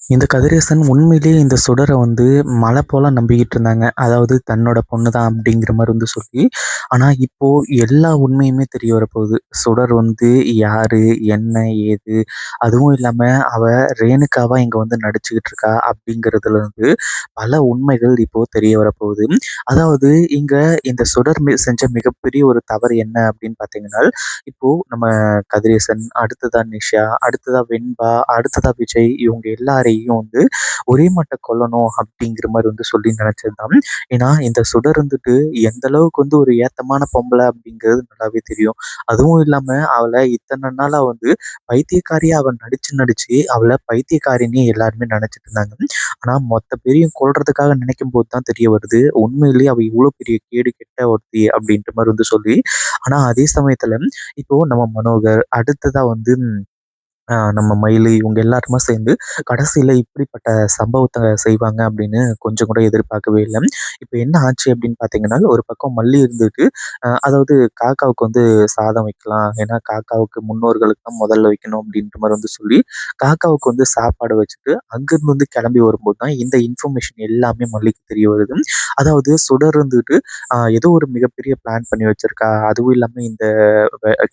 இந்த கதிரேசன் உண்மையிலேயே இந்த சுடர வந்து மலை போல நம்பிக்கிட்டு இருந்தாங்க. அதாவது தன்னோட பொண்ணு தான் அப்படிங்கிற மாரி வந்து சொல்லி. ஆனா இப்போ எல்லா உண்மையுமே தெரிய வரப்போகுது. சுடர் வந்து யாரு? என்ன? ஏது? அதுவும் இல்லாம அவ ரேணுகாவா இங்க வந்து நடிச்சுக்கிட்டு இருக்கா அப்படிங்கிறதுல இருந்து பல உண்மைகள் இப்போ தெரிய வரப்போகுது. அதாவது இங்க இந்த சுடர் செஞ்ச மிகப்பெரிய ஒரு தவறு என்ன அப்படின்னு பார்த்தீங்கன்னா, இப்போ நம்ம கதிரேசன், அடுத்ததா நிஷா, அடுத்ததா வெண்பா, அடுத்ததா விஜய் இவங்க எல்லாரையும் வந்து ஒரே மாட்ட கொல்லணும் அப்படிங்கிற மாரி வந்து சொல்லி நினைச்சது தான். ஏன்னா இந்த சுடர் வந்துட்டு எந்த அளவுக்கு வந்து ஒரு ஏத்தமான பொம்பளை அப்படிங்கிறது நல்லாவே தெரியும். அதுவும் இல்லாம அவள இத்தனை நாளா வந்து பைத்தியக்காரியா அவ நடிச்சு நடிச்சு அவள பைத்தியக்காரின்னு எல்லாருமே நினைச்சிட்டு இருந்தாங்க. ஆனா மொத்த பேரையும் கொல்றதுக்காக நினைக்கும் போது தான் தெரிய வருது. உண்மையிலேயே அவ இவ்வளவு பெரிய கேடு கெட்ட ஒருத்தி அப்படின்ற மாரி வந்து சொல்லி. ஆனா அதே சமயத்துல இப்போ நம்ம மனோகர், அடுத்ததா வந்து நம்ம மயிலு இவங்க எல்லாருமே சேர்ந்து கடைசியில இப்படிப்பட்ட சம்பவத்த செய்வாங்க அப்படின்னு கொஞ்சம் கூட எதிர்பார்க்கவே இல்ல. இப்ப என்ன ஆச்சு அப்படின்னு பார்த்தீங்கன்னா, ஒரு பக்கம் மல்லி இருந்துட்டு, அதாவது காக்காவுக்கு வந்து சாதம் வைக்கலாம். ஏன்னா காக்காவுக்கு முன்னோர்களுக்கு தான் முதல்ல வைக்கணும் அப்படின்ற மாரி வந்து சொல்லி, காக்காவுக்கு வந்து சாப்பாடு வச்சுட்டு, அங்கிருந்து வந்து கிளம்பி வரும்போது தான் இந்த இன்ஃபர்மேஷன் எல்லாமே மல்லிக்கு தெரிய வருது. அதாவது சுடர் இருந்துட்டு, ஏதோ ஒரு மிகப்பெரிய பிளான் பண்ணி வச்சிருக்கா. அதுவும் இல்லாம இந்த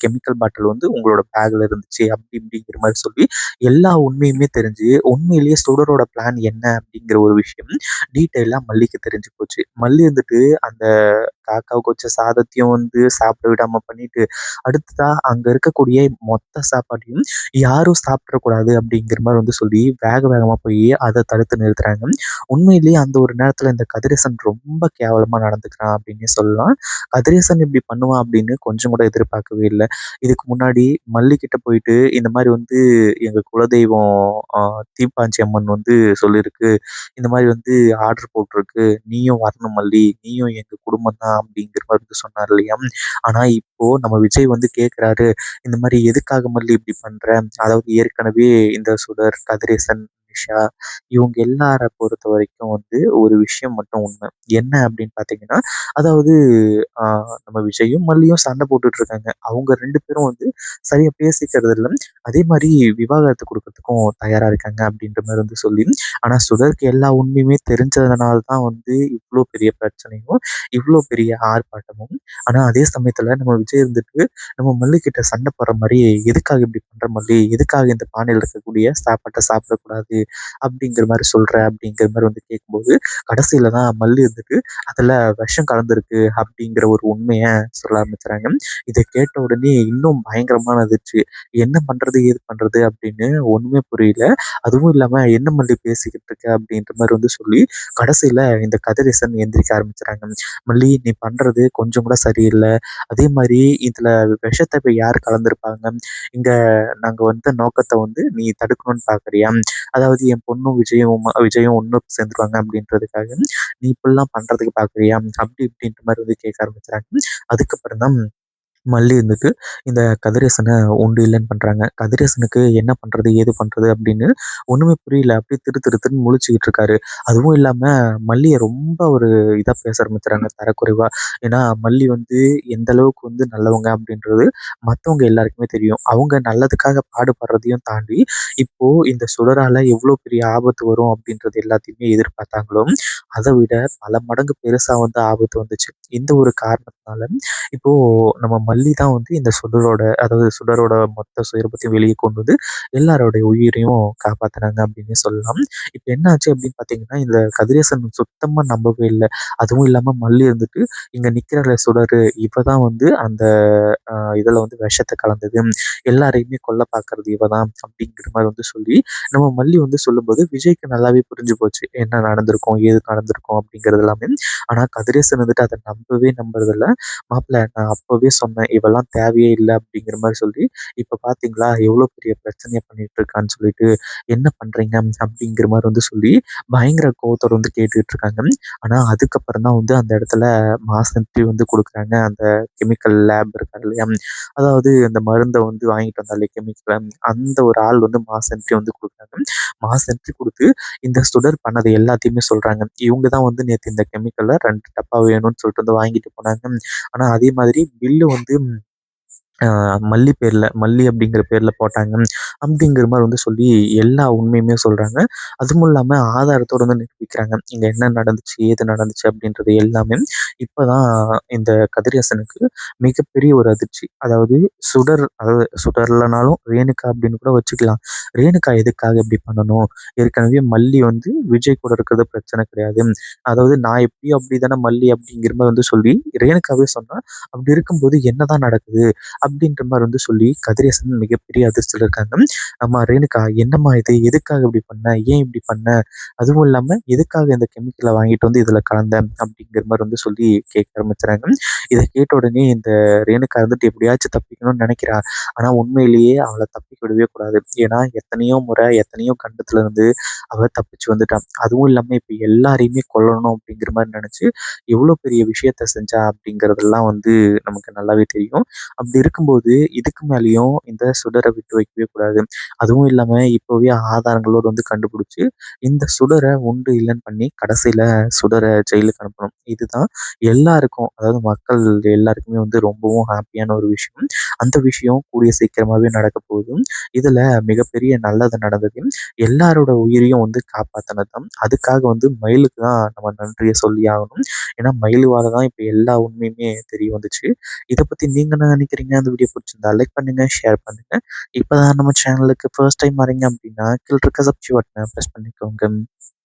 கெமிக்கல் பாட்டில் வந்து உங்களோட பேக்ல இருந்துச்சு அப்படி இப்படிங்கிற மாதிரி சொல்லி எல்லா உண்மையுமே தெரிஞ்சு உண்மையிலேயே சுடரோட பிளான் என்ன அப்படிங்கிற ஒரு விஷயம் டீட்டெயிலா மல்லிக்கு தெரிஞ்சு போச்சு. மல்லி வந்துட்டு அந்த காக்காவுக்கு வச்ச சாதத்தையும் வந்து சாப்பிட விடாம பண்ணிட்டு அடுத்ததா அங்க இருக்கக்கூடிய மொத்த சாப்பாட்டையும் யாரும் சாப்பிடக்கூடாது அப்படிங்கிற மாதிரி வந்து சொல்லி வேக வேகமா போய் அதை தடுத்து நிறுத்துறாங்க. உண்மையிலேயே அந்த ஒரு நேரத்துல இந்த கதிரேசன் ரொம்ப கேவலமா நடந்துக்கிறான் அப்படின்னே சொல்லலாம். கதிரேசன் இப்படி பண்ணுவான் அப்படின்னு கொஞ்சம் கூட எதிர்பார்க்கவே இல்ல. இதுக்கு முன்னாடி மல்லி கிட்ட போயிட்டு, இந்த மாரி வந்து எங்க குலதெய்வம் அ தீப்பாஞ்சி அம்மன் வந்து சொல்லியிருக்கு. இந்த மாரி வந்து ஆர்டர் போட்டிருக்கு. நீயும் வரணும் மல்லி. நீயும் எங்க குடும்பம் தான் அப்படிங்கிற மாரி வந்து சொன்னார் இல்லையா? ஆனா இப்போ நம்ம விஜய் வந்து கேட்கிறாரு. இந்த மாரி எதுக்காக மல்லி இப்படி பண்ற? அதாவது ஏற்கனவே இந்த சுடர், கதிரேசன், நிஷா இவங்க எல்லார பொறுத்தவரைக்கும் வந்து ஒரு விஷயம் மட்டும் உண்மை. என்ன அப்படின்னு பார்த்தீங்கன்னா, அதாவது ஆ நம்ம விஜயும், மல்லியும் சண்டை போட்டுட்டு இருக்காங்க. அவங்க 2 பேரும் வந்து சரியா பேசிக்கிறது இல்ல. அதே மாரி விவாகரத்து குடுக்கறதுக்கும் தயாரா இருக்காங்க அப்படின்ற மாரி வந்து சொல்லி, ஆனா சுடருக்கு எல்லா உண்மையுமே தெரிஞ்சதுனால தான் வந்து இவ்ளோ பெரிய பிரச்சனையும், இவ்ளோ பெரிய ஆர்ப்பாட்டமும். ஆனா அதே சமயத்துல நம்ம விஜய் இருந்துட்டு, நம்ம மல்லி கிட்ட சண்டை போடுற மாரி, "எதுக்காக இப்படி பண்ற மல்லி? எதுக்காக இந்த பானையில இருக்கக்கூடிய சாப்பாட்ட சாப்பிடக்கூடாது?" அப்படிங்கிற மாரி சொல்ற அப்படிங்கிற மாரி வந்து கேட்கும்போது, கடைசியில தான் மல்லி இருந்துட்டு, "அதுல விஷம் கலந்திருக்கு." அப்படிங்கிற ஒரு உண்மைய சொல்ல ஆரம்பிச்சுறாங்க. இத கேட்ட உடனே இன்னும் பயங்கரமான அதிர்ச்சி. என்ன பண்றது? ஏது பண்றது? அப்படின்னு ஒண்ணுமே புரியல. அதுவும் இல்லாம என்ன மல்லி பேசிக்கிட்டு இருக்க? அப்படின்ற மாரி வந்து சொல்லி, கடைசியில இந்த கதிரேசன் எந்திரிக்க ஆரம்பிச்சுறாங்க. மல்லி நீ பண்றது கொஞ்சம் கூட சரியில்ல. அதே மாரி இதுல விஷத்த இப்ப யார் கலந்திருப்பாங்க? இங்க நாங்க வந்த நோக்கத்த வந்து நீ தடுக்கணும்னு பார்க்குறியா? அதாவது என் பொண்ணும் விஜயும் ஒண்ணு சேர்ந்துருவாங்க அப்படின்றதுக்காக நீ இப்படிலாம் பண்றதுக்கு பார்க்குறியா? அப்படி இப்படின்ற மாரி வந்து கேட்க ஆரம்பிச்சுறாங்க. அதுக்கப்புறம் தான் மல்லி இருந்துட்டு இந்த கதிரேசன உண்டு இல்லைன்னு பண்றாங்க. கதிரேசனுக்கு என்ன பண்றது? ஏது பண்றது? அப்படின்னு ஒண்ணுமே புரியல. அப்படியே திரு திரு திருன்னு முழிச்சுக்கிட்டு இருக்காரு. அதுவும் இல்லாம மல்லிய ரொம்ப ஒரு இதா பேச ஆரம்பிச்சுறாங்க தரக்குறைவா. ஏன்னா மல்லி வந்து எந்த அளவுக்கு வந்து நல்லவங்க அப்படின்றது மத்தவங்க எல்லாருக்குமே தெரியும். அவங்க நல்லதுக்காக பாடுபடுறதையும் தாண்டி, இப்போ இந்த சுடரால எவ்வளோ பெரிய ஆபத்து வரும் அப்படின்றது எல்லாத்தையுமே எதிர்பார்த்தாங்களோ, அத விட பல மடங்கு பெருசா வந்து ஆபத்து வந்துச்சு. இந்த ஒரு காரணத்தினால இப்போ நம்ம மல்லி தான் வந்து இந்த அதாவது சுடரோட மொத்த சுயரூபத்தையும் வெளிய கொண்டு வந்து எல்லாரோடைய உயிரையும் காப்பாத்துனாங்க அப்டின்னே சொல்லலாம். இப்ப என்ன ஆச்சு அப்டின்னு பார்த்தீங்கன்னா, இந்த கதிரேசன் சுத்தமா நம்பவே இல்ல. அதுவும் இல்லாம மல்லி இருந்துட்டு, "இங்க நிக்கிறாளே சுடரு, இவ தான் வந்து அந்த இதுல வந்து விஷத்த கலந்தது. எல்லாரையுமே கொல்ல பார்க்கறது இவ தான்." அப்டிங்கிற மாரி வந்து சொல்லி, நம்ம மல்லி வந்து சொல்லும்போது விஜய்க்கு நல்லாவே புரிஞ்சு போச்சு. என்ன நடந்திருக்கும், ஏது நடந்திருக்கும் அப்டிங்கிறது எல்லாமே. ஆனா கதிரேசன் வந்துட்டு அத நம்பவே நம்புறதில்ல. "மாப்ள நான் அப்பவே சொன்னேன். இவலாம் தேவையே இல்ல." அப்படிங்கிற மாரி சொல்லி, "இப்ப பார்த்தீங்களா எவ்வளோ பெரிய பிரச்சனைய பண்ணிட்டு இருக்கான்னு சொல்லிட்டு, என்ன பண்றீங்க?" அப்படிங்கிற மாரி வந்து சொல்லி, பயங்கர கோவத்தோட வந்து கேட்டுட்டு இருக்காங்க. ஆனா அதுக்கப்புறம் தான் வந்து அந்த இடத்துல மாஸ் என்ட்ரி வந்து குடுக்குறாங்க. அந்த கெமிக்கல் லேப் இருக்காரு இல்லையா? அதாவது அந்த மருந்த வந்து வாங்கிட்டு வந்தாலே கெமிக்கல, அந்த ஒரு ஆள் வந்து மாஸ் என்ட்ரி வந்து குடுக்குறாங்க. மாஸ் என்ட்ரி குடுத்து இந்த சுடர் பண்ணது எல்லாத்தையுமே சொல்றாங்க. இவங்க தான் வந்து நேத்து இந்த கெமிக்கல 2 டப்பா வேணும்னு சொல்லிட்டு வந்து வாங்கிட்டு போனாங்க. ஆனா அதே மாதிரி பில்லு வந்து மல்லி அப்படிங்கிற பேர்ல போட்டாங்க. அப்படிங்கிற மாரி வந்து சொல்லி எல்லா உண்மையுமே சொல்றாங்க. அதுவும் இல்லாம ஆதாரத்தோட வந்து நிரூபிக்கிறாங்க. இங்க என்ன நடந்துச்சு, ஏது நடந்துச்சு அப்படின்றது எல்லாமே. இப்பதான் இந்த கதிரேசனுக்கு மிகப்பெரிய ஒரு அதிர்ச்சி. அதாவது சுடர் இல்லனாலும் ரேணுகா அப்படின்னு கூட வச்சுக்கலாம். ரேணுகா எதுக்காக இப்படி பண்ணணும்? ஏற்கனவே மல்லி வந்து விஜய் கூட இருக்கிறது பிரச்சனை கிடையாது. அதாவது நான் எப்படியோ அப்படிதானே மல்லி அப்படிங்கிற மாரி வந்து சொல்லி ரேணுகாவே சொன்னா, அப்படி இருக்கும்போது என்னதான் நடக்குது? அப்படின்ற மாரி வந்து சொல்லி கதிரேசன் மிகப்பெரிய அதிர்ச்சியில இருக்காங்க. "அம்மா ரேணுகா என்னம்மா இது? எதுக்காக இப்படி பண்ண? ஏன் இப்படி பண்ண? அதுவும் இல்லாம எதுக்காக இந்த கெமிக்கல வாங்கிட்டு வந்து இதுல கலந்த?" அப்படிங்கிற மாரி வந்து சொல்லி கேட்க ஆரம்பிச்சுறாங்க. இத கேட்ட உடனே இந்த ரேணுகா வந்துட்டு எப்படியாச்சும் தப்பிக்கணும்னு நினைக்கிறா. ஆனா உண்மையிலேயே அவள தப்பிக்க விடவே கூடாது. ஏன்னா எத்தனையோ முறை, எத்தனையோ கண்டத்துல இருந்து அவ தப்பிச்சு வந்துட்டா. அதுவும் இல்லாம இப்ப எல்லாரையுமே கொல்லணும் அப்படிங்கிற மாரி நினைச்சு எவ்வளோ பெரிய விஷயத்த செஞ்சா அப்படிங்கிறதெல்லாம் வந்து நமக்கு நல்லாவே தெரியும். அப்படி இருக்கும்போது இதுக்கு மேலேயும் இந்த சுடர விட்டு வைக்கவே கூடாது. அதுவும் இல்லாம இப்பவே ஆதாரங்களோட வந்து கண்டுபிடிச்சு, இந்த சுடர உண்டு இல்லைன்னு பண்ணி கடைசியில சுடர ஜெயிலுக்கு அனுப்பணும். இதுதான் எல்லாருக்கும் அதாவது மக்கள் எல்லாருக்குமே வந்து ரொம்பவும் ஹாப்பியான ஒரு விஷயம். அந்த விஷயம் கூடிய சீக்கிரமாவே நடக்க போகுது. இதுல மிகப்பெரிய நல்லது நடந்தது. எல்லாரோட உயிரையும் வந்து காப்பாத்துனது தான். அதுக்காக வந்து மயிலுக்கு தான் நம்ம நன்றிய சொல்லி ஆகணும். ஏன்னா மயிலுவால தான் இப்ப எல்லா உண்மையுமே தெரிய வந்துச்சு. இத பத்தி நீங்க என்ன நினைக்கிறீங்க? அந்த வீடியோ பிடிச்சிருந்தா லைக் பண்ணுங்க, ஷேர் பண்ணுங்க. இப்பதான் நம்ம சேனலுக்கு ஃபர்ஸ்ட் டைம் வரீங்க அப்படின்னா, கீழ இருக்க சப்ஸ்கிரைப் பட்டன பிரஸ் பண்ணிக்கோங்க.